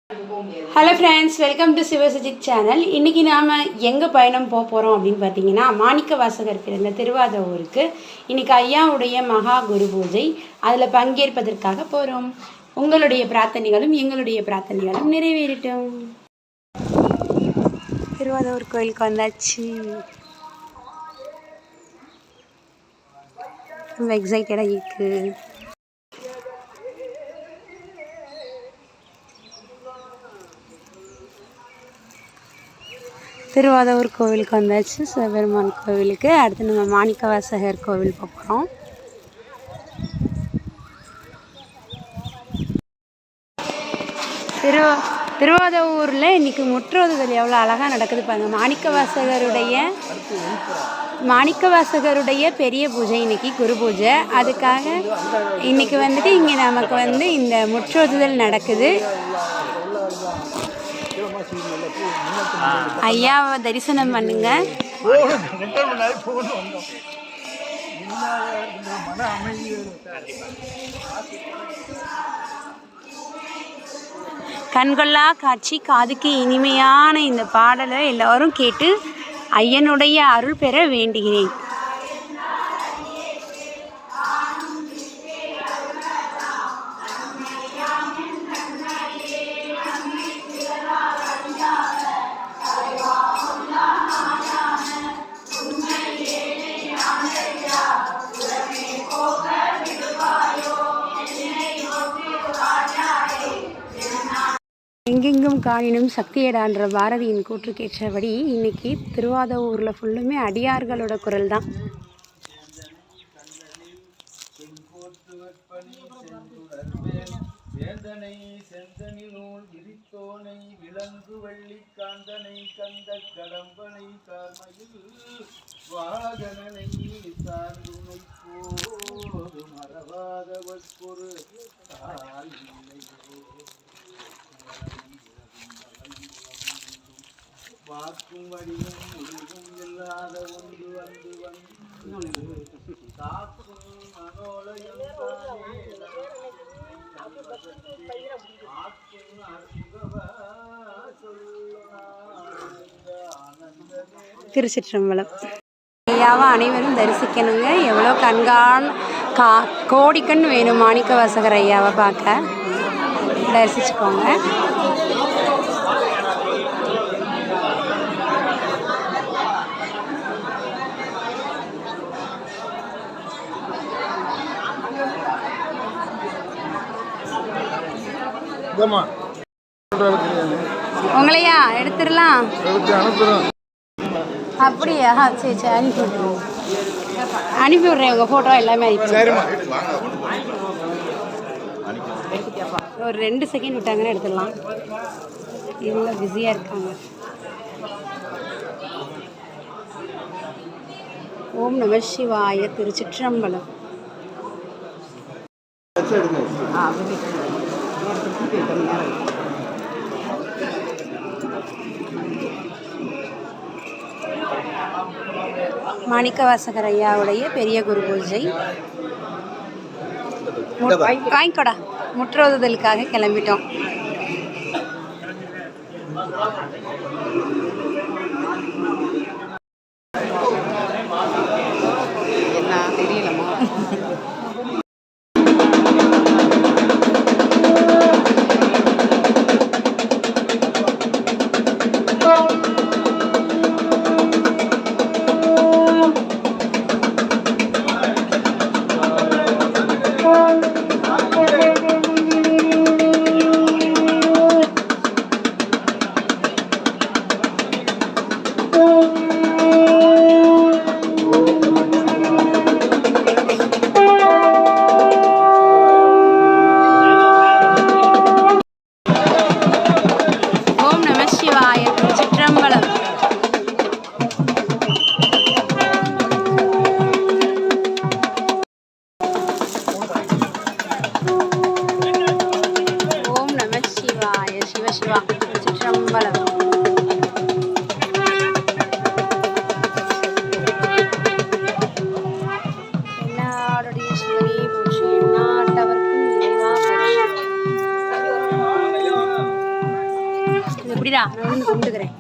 Hello friends, welcome to Sivasajith channel. இன்றைக்கி நாம் எங்கே பயணம் போக போகிறோம் அப்படின்னு பார்த்தீங்கன்னா, மாணிக்க வாசகர் பிறந்த திருவாதவூருக்கு இன்றைக்கி ஐயாவுடைய மகா குரு பூஜை. அதில் பங்கேற்பதற்காக போகிறோம். உங்களுடைய பிரார்த்தனைகளும் எங்களுடைய பிரார்த்தனைகளும் நிறைவேறட்டும். திருவாதவூர் கோயிலுக்கு வந்தாச்சு. ரொம்ப எக்ஸைட்டடாக இருக்குது. திருவாதவூர் கோவிலுக்கு வந்தாச்சு, சிவபெருமான் கோவிலுக்கு. அடுத்து நம்ம மாணிக்க வாசகர் கோவில் போகிறோம். திருவாதவூரில் இன்றைக்கி முற்றோதுதல் எவ்வளோ அழகாக நடக்குது பாருங்கள். மாணிக்க வாசகருடைய பெரிய பூஜை இன்றைக்கி குரு பூஜை. அதுக்காக இன்றைக்கி வந்துட்டு இங்கே நமக்கு இந்த முற்றோதுதல் நடக்குது. ஐயாவை தரிசனம் பண்ணுங்க. கண்கொள்ளா காட்சி, காதுக்கு இனிமையான இந்த பாடலை எல்லாரும் கேட்டு ஐயனுடைய அருள் பெற வேண்டுகிறேன். எங்கெங்கும் காணினும் சக்தியடான்ற பாரதியின் கூற்றுக்கேற்றபடி இன்னைக்கு திருவாதவூரில் ஃபுல்லுமே அடியார்களோட குரல் தான். வேந்தனை செந்தனிலூர் விரித்தோனை விலங்கு வள்ளி காந்தனை கந்த கடம்பனை கார்மையில் வாகனனை சார்ந்துமை போது மறவாதவற்பொரு வாக்கும் வடிவும் முடிவும் இல்லாத ஒன்று வந்து காக்கும் மனோலயம் திருச்சிற்றம்பலம். ஐயாவை அனைவரும் தரிசிக்கணுங்க. எவ்வளோ கோடிக்கண் வேணும் மாணிக்க வாசகர் ஐயாவை பார்க்க. தரிசிச்சுக்கோங்க. உங்களையா எடுத்துடலாம். அப்படியா? சரி சரி, அனுப்பி விட்றேன். உங்கள் ஃபோட்டோ எல்லாமே ஒரு 2 செகண்ட் விட்டாங்கன்னு எடுத்துடலாம். இவங்க பிஸியாக இருக்காங்க. ஓம் நம சிவாய. திருச்சிற்றம்பலம். மாணிக்க வாசகர் ஐயாவுடைய பெரிய குரு பூஜை. வாங்கிக்கோடா. முற்றோதுதலுக்காக கிளம்பிட்டோம். இப்படிடா நான் வந்து கும்பிட்டுக்கிறேன்.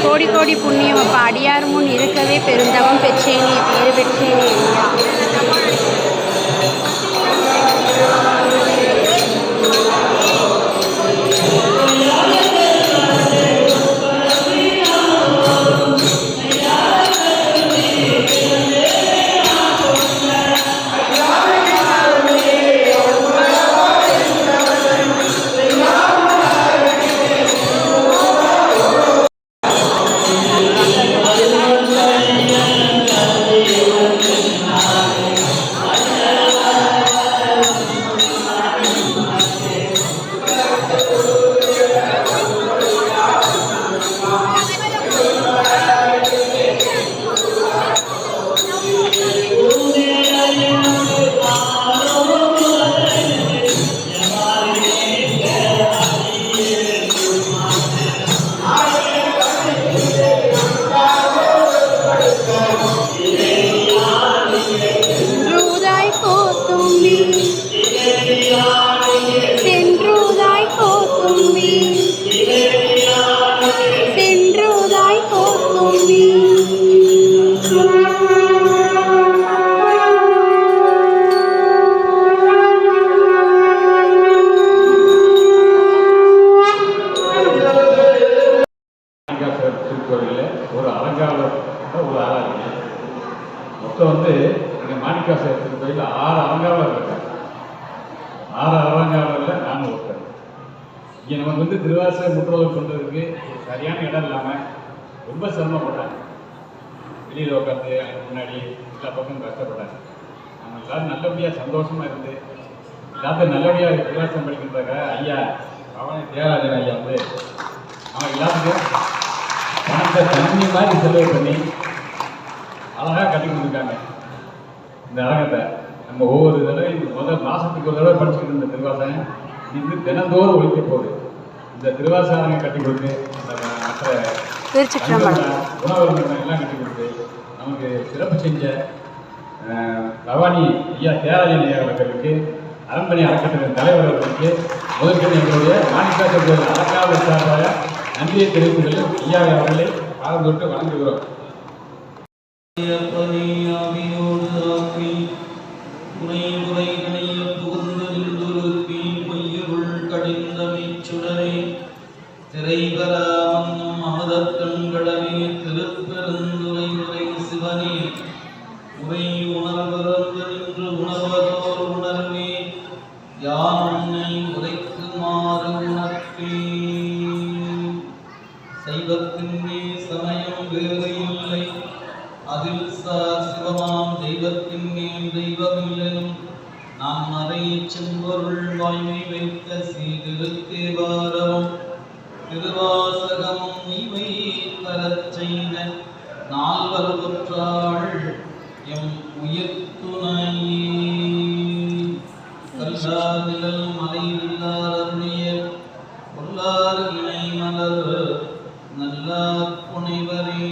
கோடி கோடி புண்ணியம் அப்போ அடியார் முன் இருக்கவே பெருந்தவம் பெற்றேனே பேறு பெற்றேனே மொத்தம் வந்து எங்கள் மாணிக்காசர் திருக்கோயில் 6 அலங்காவலர் இருக்காங்க. 6 அலங்காவலரில் நானும் ஒருத்தர். இங்கே நமக்கு வந்து திருவாசகர் முற்றுவதல் பண்ணுறதுக்கு சரியான இடம் இல்லாமல் ரொம்ப சிரமப்பட்டாங்க. வெளியில் உட்காந்து அதுக்கு முன்னாடி எல்லா பக்கமும் கஷ்டப்பட்டாங்க. நம்ம எல்லாரும் நல்லபடியாக சந்தோஷமாக இருந்து எல்லாத்தையும் நல்லபடியாக திருவாசகம் படிக்கின்றாங்க. ஐயா பவனி தியாகராஜன் ஐயா வந்து அவன் எல்லாத்துக்கும் பணத்தை தண்ணி மாதிரி செலவு பண்ணி அழகாக கட்டி கொடுத்துருக்காங்க. இந்த அரங்கத்தை நம்ம ஒவ்வொரு தடவையும் முதல் மாதத்துக்கு ஒரு தடவை படிச்சுக்கிட்டு இருந்த திருவாசகம் இது தினந்தோறும் ஒழிக்க போகுது. இந்த திருவாசக அரங்கம் கட்டி கொடுத்து மற்ற உணவகங்கள் எல்லாம் கட்டி கொடுத்து நமக்கு சிறப்பு செஞ்ச பவானி ஐயா தியாகராஜன் ஐயா அவர்களுக்கு, அரண்மனை அறக்கட்டளையின் தலைவர் அவர்களுக்கு முதற்கொண்டு எங்களுடைய மாணிக்காசர் கோயில் அறக்காவல் சார்பாக நன்றியை தெரிவித்துள்ள ஐயா அவர்களை பாடம் தொட்டு வணங்குகிறோம். திரைபராமன்னும் அமுதக்கண்களவே திருப்பெருந்துரை தெய்வத்தின்னே சமயம் வேறு இல்லை. அதில் சார் சிவமாம் தெய்வத்தின் மேல் தெய்வமில்லனும் நான் மறை செம்பொருள் வாய்மை வைத்த சீர்திருத்தேவாரமும் திருவாசகமும் இவை தரச் செய்த நால்வர் ஒற்றாள் எம் உயிர் துணையே. கல்லார் நிழல் மலை இல்லார் அருளிய பொல்லார் இணை மலர் நல்லார் புனைவரே.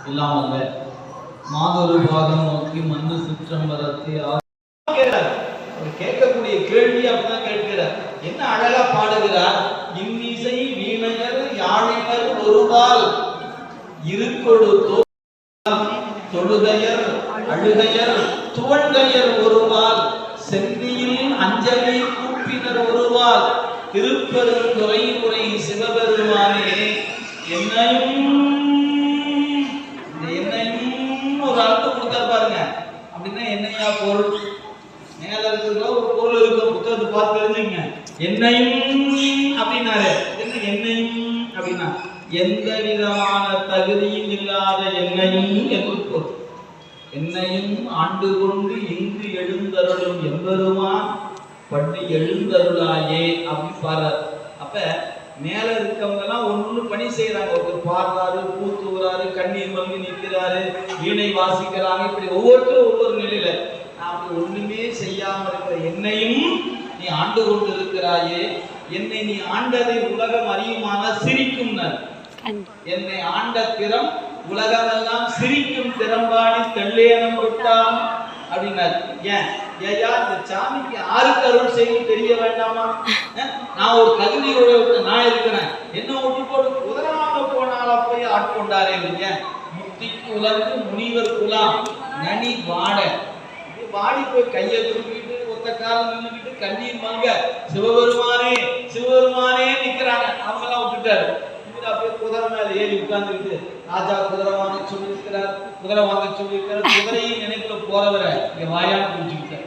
எல்லாம் அல்ல மாதொரு பாதம் நோக்கி மண்ணு சிற்றம்பலத்தை கேட்கக்கூடிய கேள்வி அப்படிதான் கேட்கிறார். என்ன அழகா பாடுகிறார். இன்னிசை வீணையர் யாழினர் ஒருபால் இருக்கொடு தொழுகையர் அழுகையர் துவண்கையர் ஒருவால் செந்தியில் அஞ்சலி கூப்பினர் ஒருவால் திருப்பெருந்துறை உரை சிவபெருமானே என்னையும் ஒரு அர்த்தம் கொடுத்தாரு பாருங்க. அப்படின்னா என்னையா பொருள் மேல இருக்கிறதுல ஒரு பொருள் இருக்கும். புத்தகத்தை பார்த்து தெரிஞ்சுங்க. என்னையும் அப்படின்னாரு. என்ன என்னையும் அப்படின்னா எந்த விதமான தகுதியும் இல்லாத என்னையும் என்று பொருள். என்னையும் ஆண்டு கொண்டு இங்கு எழுந்தருளும் எம்பெருமான் பட்டு எழுந்தருளாயே அப்படி பாடுறாரு. அப்ப மேல இருக்கவங்க எல்லாம் ஒண்ணு பணி செய்யறாங்க. ஒருத்தர் பாடுறாரு, பூத்துறாரு, கண்ணீர் மல்கி நிற்கிறாரு, வீணை வாசிக்கிறாங்க. இப்படி ஒவ்வொருத்தரும் ஒவ்வொரு நிலையில அப்படி ஒண்ணுமே செய்யாம இருக்கிற என்னையும் நீ ஆண்டு கொண்டு இருக்கிறாயே. என்னை நீ ஆண்டதை உலகம் அறியுமான சிரிக்கும். என்னை ஆண்ட திறம் உலகமெல்லாம் சிரிக்கும் திறம்பாடி தெல்லேனம் விட்டான் அப்படின்னாரு. ஏன் ஐயா இந்த சாமிக்கு ஆருக்கு அருள் செய்யும் தெரிய வேண்டாமா? நான் ஒரு தகுதியோட நான் இருக்கிறேன். என்ன விட்டு போட்டு குதிராம போனால போய் ஆட்கொண்டாரே இல்லைங்க. முக்திக்கு உலர்ந்து முனிவர் குலாம் நனி வாட வாடி போய் கையை தூக்கிட்டு ஒத்த காலம் நின்றுக்கிட்டு கண்ணீர் மல்க சிவபெருமானே சிவபெருமானே நிக்கிறாங்க. அவங்க எல்லாம் விட்டுட்டாரு. அப்படியே குதிரை மேல ஏறி உட்கார்ந்துக்கிட்டு ராஜா குதிரை வாங்க சொல்லியிருக்கிறார், குதிரை வாங்க சொல்லியிருக்கிறார். குதிரையும் நினைப்புல போறவரை இங்க வாயான்னு புரிஞ்சுக்கிட்டார்.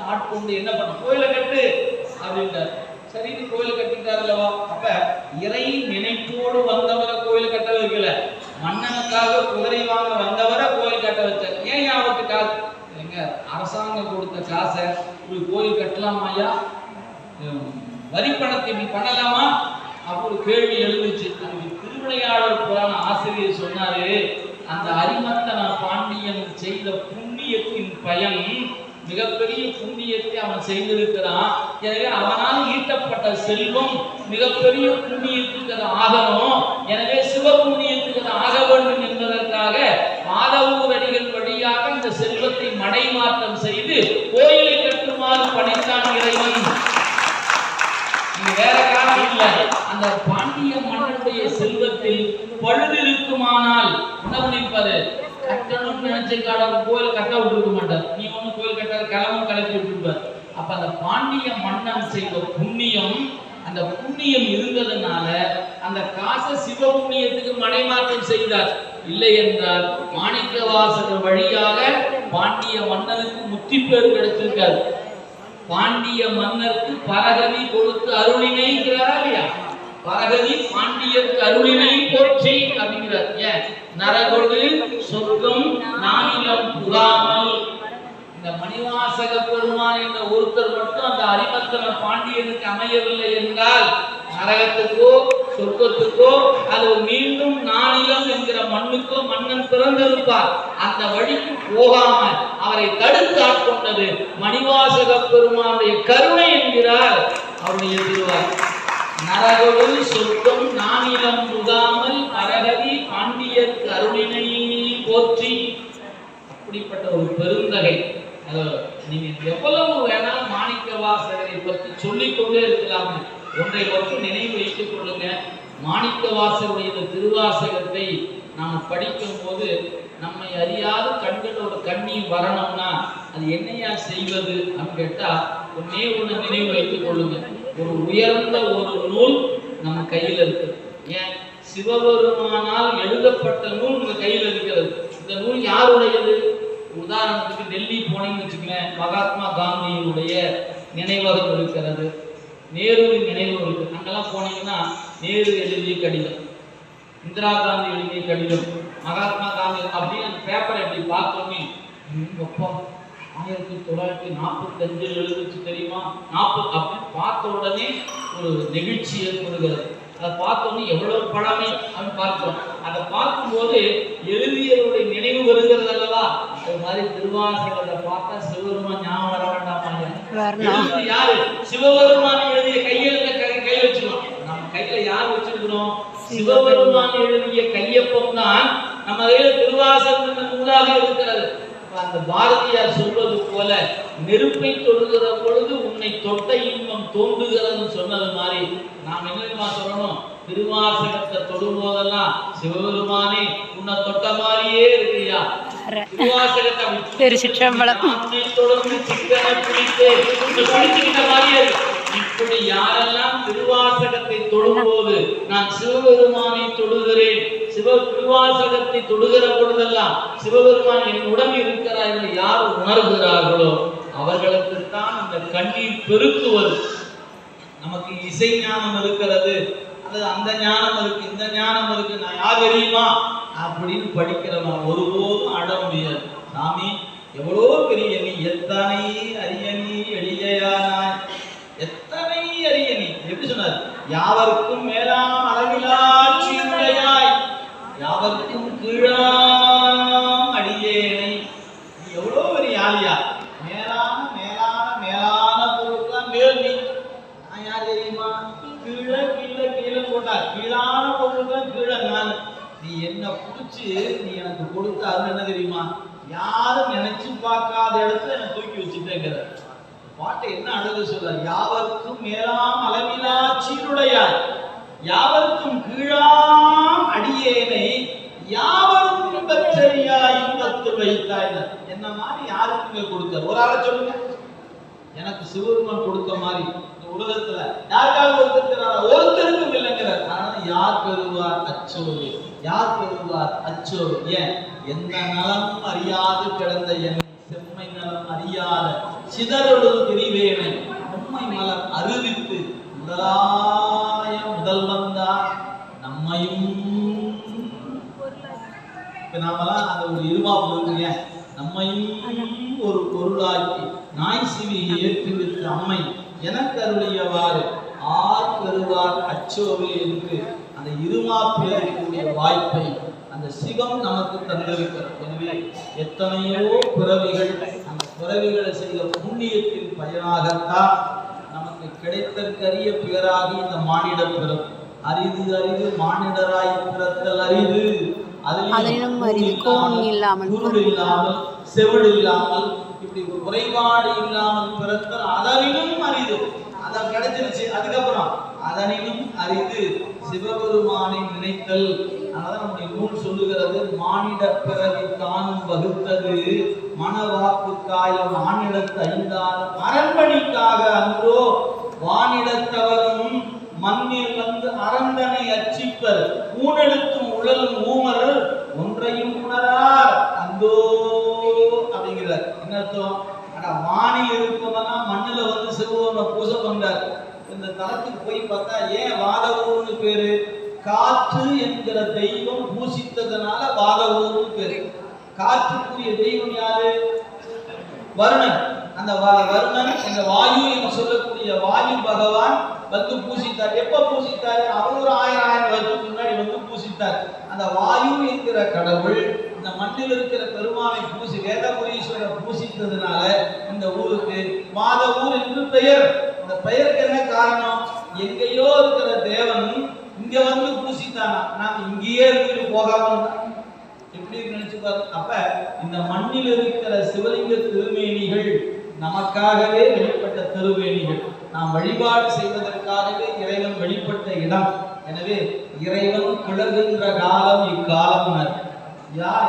ஆட்கொண்டு என்ன பண்ண கோயிலை கட்டு அப்படின்ட்டார். சரின்னு கோயிலை கட்டிட்டார் அல்லவா. அப்ப இறை நினைப்போடு வந்தவரை கோயில் கட்ட வைக்கல, மன்னனுக்காக குதிரை வாங்க வந்தவரை கோயில் கட்ட வச்சார். ஏன் அவருக்கு காசு எங்க அரசாங்கம் கொடுத்த காசை ஒரு கோயில் கட்டலாமா ஐயா? வரி பணத்தை இப்படி பண்ணலாமா? அப்போ கேள்வி எழுந்துச்சு. திருவிளையாடல் புராண ஆசிரியர் சொன்னாரு, அந்த அரிமர்த்தன பாண்டியன் செய்த புண்ணியத்தின் பயன் மிகப்பெரிய புண்ணியத்தை அவன் செய்திருக்கிறான். எனவே அவனால் ஈட்டப்பட்ட செல்வம் மிகப்பெரிய புண்ணியத்துக்கு அது ஆகணும். எனவே சிவ புண்ணியத்துக்கு அது ஆக வேண்டும் என்பதற்காக மாதவூர் அடிகள் வழியாக இந்த செல்வத்தை மடைமாற்றம் செய்து கோயிலை கட்டுமாறு படைத்தான் இறைவன். வேற காரணம் இல்லை. அந்த பாண்டிய மன்னனுடைய செல்வத்தில் பழுது இருக்குமானால் என்ன பண்ணிருப்பாரு? கட்டணும்னு நினைச்ச காலம் கோயில் கட்ட விட்டுருக்க மாட்டார். நீ ஒண்ணு கோயில் கட்ட கிளம்பும் கலக்கி விட்டுருப்பார். அப்ப அந்த பாண்டிய மன்னன் செய்த புண்ணியம், அந்த புண்ணியம் இருந்ததுனால அந்த காசை சிவ புண்ணியத்துக்கு மடைமாற்றம் செய்தார். இல்லை என்றால் மாணிக்கவாசகர் வழியாக பாண்டிய மன்னனுக்கு முத்தி பேர் கிடைச்சிருக்காரு. பாண்டிய மன்னருக்கு பரகதி கொடுத்து அருளினைங்கிறாரா இல்லையா? பரகதி பாண்டியருக்கு அருளினை போற்றி அப்படிங்கிறார். ஏன் நரகொடு சொர்க்கம் நானிலம் புகாமல். இந்த மணிவாசக பெருமான் என்ற ஒருத்தர் மட்டும் அந்த அரிமர்த்தன பாண்டியனுக்கு அமையவில்லை என்றால் நரகத்துக்கோ சொர்க்கத்துக்கோ அது மீண்டும் நானிலம் என்கிற மண்ணுக்கோ மன்னன் பிறந்திருப்பார். அந்த வழிக்கு போகாம அவரை தடுத்து ஆட்கொண்டது மணிவாசக பெருமானுடைய கருணை என்கிறார் அவருடைய திருவார். நரகொடு சொர்க்கம் நானிலம் புகாமல் அரகதி பாண்டியருக்கு அருளினை போற்றி. அப்படிப்பட்ட ஒரு பெருந்தகை. நீங்க எவ்வளவு வேணாலும் மாணிக்கவாசகரை பற்றி சொல்லிக்கொண்டே இருக்கலாம். ஒன்றை மட்டும் நினைவு வைத்துக் கொள்ளுங்க. மாணிக்கவாசகருடைய இந்த திருவாசகத்தை நாம் படிக்கும் போது நம்மை அறியாது கண்கள் ஒரு கண்ணீர் வரணும்னா அது என்னையா செய்வது அப்படின்னு கேட்டா ஒன்னே ஒன்று நினைவு வைத்துக் கொள்ளுங்க. ஒரு உயர்ந்த ஒரு நூல் நம்ம கையில் இருக்கு. ஏன் சிவபெருமானால் எழுதப்பட்ட நூல் உங்க கையில் இருக்கிறது. இந்த நூல் யாருடையது? உதாரணத்துக்கு டெல்லி போனீங்கன்னு வச்சுக்கலேன், மகாத்மா காந்தியினுடைய நினைவகம் இருக்கிறது. நேருவின் நினைவு இருக்கு. அங்கெல்லாம் போனீங்கன்னா நேரு எழுதிய கடிதம், இந்திரா காந்தி எழுதிய கடிதம், மகாத்மா காந்தி அப்படின்னு அந்த பேப்பரை எப்படி பார்த்தோமே, அப்பா 1945 எழுதுச்சு தெரியுமா, 40 அப்படின்னு பார்த்த உடனே ஒரு நெகிழ்ச்சி ஏற்படுகிறது. அதை பார்த்தோன்னே எவ்வளவு பழமை அப்படின்னு பார்த்தோம். அதை பார்க்கும்போது எழுதியவருடைய நினைவு வருகிறது அல்லவா. அது மாதிரி திருவாசகத்தை பார்த்தா சிவபெருமான் ஞாபகம் வர வேண்டாமா? யாரு சிவபெருமான் எழுதிய கையெழுத்த கையில் வச்சுக்கணும். நம்ம கையில யார் வச்சிருக்கிறோம்? சிவபெருமான் எழுதிய கையொப்பம் தான் நம்ம கையில திருவாசகத்தின் நூலாக இருக்கிறது. அந்த பாரதியார் சொல்வது போல நெருப்பை தொடுகிற பொழுது உன்னை தொட்ட இன்பம் தோன்றுகிறது சொன்னது மாதிரி நாம் என்ன சொல்லணும்? திருவாசகத்தை தொடும்போதெல்லாம் சிவபெருமானே உன்னை தொட்ட மாதிரியே இருக்கியா. திருவாசகத்தை தொடர்ந்து சிக்கனை பிடித்து பிடிச்சுக்கிட்ட மாதிரியே இருக்கு. இப்படி யாரெல்லாம் திருவாசகத்தை தொடும்போது நான் சிவபெருமானை தொடுகிறேன், திருவாசகத்தை தொடுகிற பொழுதெல்லாம் சிவபெருமான் என்னுடன் இருக்கிறார் என்று யார் உணர்கிறார்களோ அவர்களுக்குத்தான் அந்த கண்ணீர் பெருக்குவது. நமக்கு இசை ஞானம் இருக்கிறது, அது அந்த ஞானம் இருக்கு, இந்த ஞானம் இருக்கு, நான் யார் தெரியுமா அப்படின்னு படிக்கிறவன் ஒருபோதும் அட முடியாது. சாமி எவ்வளோ பெரிய நீ, எத்தனை அரிய நீ எளியானாய், எத்தனை அரிய நீ. எப்படி சொன்னார்? யாவருக்கும் மேலாம் அளவிலாட்சியுடையாய், யாவருக்கும் கீழாம் அடியேனை. நீ எவ்வளோ பெரிய ஆளியா, மேலான மேலான மேலான பொருட்கள் மேல் நீ. நான் யார் தெரியுமா? கீழே கீழே கீழே போட்டார், கீழான பொருட்கள் கீழே நான். நீ என்ன பிடிச்சி நீ எனக்கு கொடுத்த அது என்ன தெரியுமா? யாரும் நினைச்சு பார்க்காத இடத்துல என்ன தூக்கி வச்சுட்டேங்கிற பாட்டை என்ன அழகு சொல்றார்? யாவருக்கும் மேலாம் அளவிலாட்சியுடையாய், யாவருக்கும் கீழாம் அடியேனை, யாவரும் இன்பச்சரியாய் இன்பத்தில் வைத்தாய். என்ன மாதிரி யாருக்குமே கொடுத்தார்? ஒரு ஆளை சொல்லுங்க. எனக்கு சிவபெருமான் கொடுத்த மாதிரி இந்த உலகத்துல யாருக்காக கொடுத்திருக்கிறாரா? ஒருத்தருக்கும் இல்லைங்கிறார். ஆனால் யார் பெறுவார்? அச்சோவே. யார் பெறுவார்? அச்சோவே. ஏன்? எந்த நலம் அறியாது கிடந்த என்னை செம்மை நலம் அறியாத சிதறொடு தெரிவேனை உண்மை மலம் அறிவித்து முதலாய முதல் வந்தார் நம்மையும். இப்ப நாமெல்லாம் அந்த ஒரு இருமாப்பு இருக்குங்க, நம்மையும் ஒரு பொருளாக்கி நாய் சிவியை ஏற்றுவித்த அம்மை எனக்கு அருளியவாறு ஆர் பெறுவார் அச்சோவே என்று அந்த இருமாப்பில் இருக்கக்கூடிய வாய்ப்பை அந்த சிவம் நமக்கு தந்திருக்கிறது. எனவே எத்தனையோ பிறவிகள், அந்த பிறவிகளை செய்த புண்ணியத்தின் பயனாகத்தான் நமக்கு கிடைத்தற்கரிய பேராகி இந்த மானிட பிறப்பு. அரிது அரிது மானிடராய் பிறத்தல் அரிது, இல்லாமல் செவிடு இல்லாமல் இப்படி குறைபாடு இல்லாமல் பிறத்தல் அதனினும் அரிது. அதை கிடைச்சிருச்சு. அதுக்கப்புறம் அதனினும் அரிது சிவபெருமானை நினைத்தல். அதனால நம்முடைய நூல் சொல்லுகிறது, மானிட பிறவி தானும் வகுத்தது மனவாக்கு காயம் மானிடத்து ஐந்தாலும் அரண்மணிக்காக அன்றோ வானிடத்தவரும் மண்ணில் வந்து அரண்டனை அச்சிப்பர் ஊனெடுத்தும் உழலும் ஊமர் ஒன்றையும் உணரார் அந்தோ அப்படிங்கிறார். என்ன அர்த்தம்? வானில் இருப்பவனா மண்ணுல வந்து சிவபெருமானை பூஜை பண்றார். இந்த தலத்துக்கு போய் பார்த்தா ஏன் வாதவூர்னு பேரு? காற்று என்கிற தெய்வம் பூசித்ததுனால வாதவூர்னு பேரு. காற்றுக்குரிய தெய்வம் யாரு? வருணன். அந்த வருணன் என்ற வாயு என்று சொல்லக்கூடிய வாயு பகவான் வந்து பூசித்தார். எப்ப பூசித்தார்? அவர் ஒரு 1000 வருஷத்துக்கு முன்னாடி வந்து பூசித்தார். அந்த வாயு என்கிற கடவுள் இந்த மண்ணில் இருக்கிற பெருமானை பூசி வேதபுரீஸ்வரர் பூசித்ததுனால இந்த ஊருக்கு வாதவூர் என்று பெயர். இந்த பெயருக்கு என்ன காரணம்? எங்கேயோ இருக்கிற தேவன் இங்க வந்து பூசித்தானா, நாம் இங்கேயே இருந்து போகாம எப்படி நினைச்சு பாரு. அப்ப இந்த மண்ணில் இருக்கிற சிவலிங்க திருமேனிகள் நமக்காகவே வெளிப்பட்ட திருவேணிகள், நாம் வழிபாடு செய்வதற்காகவே இறைவன் வெளிப்பட்ட இடம். எனவே இறைவன் கிளறுகின்ற காலம் இக்காலம்.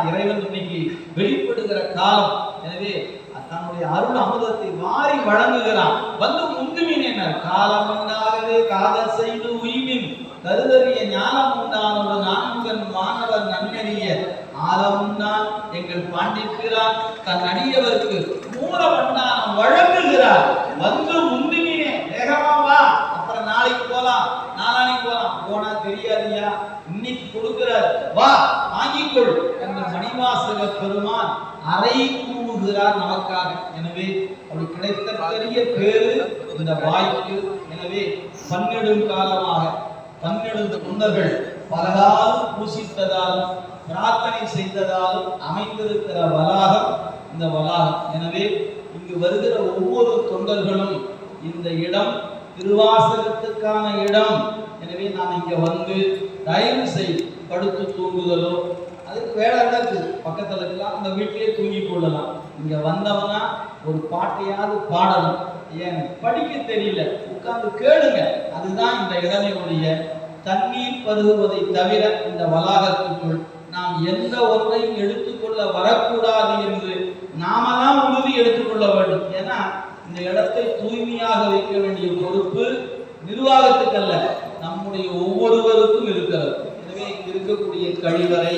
இறைவன் இன்னைக்கு வெளிப்படுகிற காலம். எனவே தன்னுடைய அருள் அமுதத்தை வாரி வழங்குகிறான். வந்து முந்துமின் காலம் உண்டாகவே காதல் செய்து உய்வின் கருதறிய ஞானம் உண்டான ஒரு நான்கன் மாணவர் நன்னறிய ஆலமுண்டான் எங்கள் பாண்டிக்கிறான் தன் அடியவருக்கு மூலமண்டானம் வழங்குகிறார். வந்து முந்துமினே வேகமாவா நாளானி போனா தெரியாதியா, இன்னைக்கு கொடுக்கிறார், வா வாங்கிக்கொள் என்று மணிவாசக பெருமான் அறை கூவுகிறார் நமக்காக. எனவே அப்படி கிடைத்த பெரிய பேரு இந்த வாய்ப்பு. எனவே பன்னெடும் காலமாக 12 தொண்டர்கள் பலகாலம் பூசித்ததாலும் பிரார்த்தனை செய்ததாலும் அமைந்திருக்கிற வளாகம் இந்த வளாகம். எனவே இங்கு வருகிற ஒவ்வொரு தொண்டர்களும் இந்த இடம் திருவாசகத்துக்கான இடம். எனவே நாம் இங்க வந்து தயவு செய்து படுத்து தூங்குதலோ, அதுக்கு வேற இடத்து பக்கத்துல இருக்கலாம், அந்த வீட்டிலே தூங்கி கொள்ளலாம். இங்க வந்தவனா ஒரு பாட்டையாவது பாடணும். ஏன் படிக்க தெரியல, உட்கார்ந்து கேளுங்க. அதுதான் இந்த இடமையுடைய தண்ணீர் பருகுவதை தவிர இந்த வளாகத்துக்குள் நாம் எந்த ஒன்றையும் எடுத்துக்கொள்ள வரக்கூடாது என்று நாம தான் உறுதி எடுத்துக்கொள்ள வேண்டும். ஏன்னா இந்த இடத்தை தூய்மையாக வைக்க வேண்டிய பொறுப்பு நிர்வாகத்துக்கு அல்ல, நம்முடைய ஒவ்வொருவருக்கும் இருக்கிறது. எனவே இங்கு இருக்கக்கூடிய கழிவறை,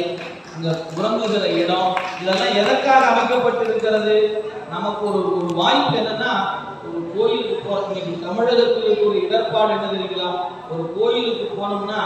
இங்க உறங்குகிற இடம், இதெல்லாம் எதற்காக அமைக்கப்பட்டிருக்கிறது? நமக்கு ஒரு வாய்ப்பு என்னன்னா, ஒரு கோயிலுக்கு போறோம். தமிழகத்தில் ஒரு இடர்பாடு என்ன தெரியுங்களா? ஒரு கோயிலுக்கு போனோம்னா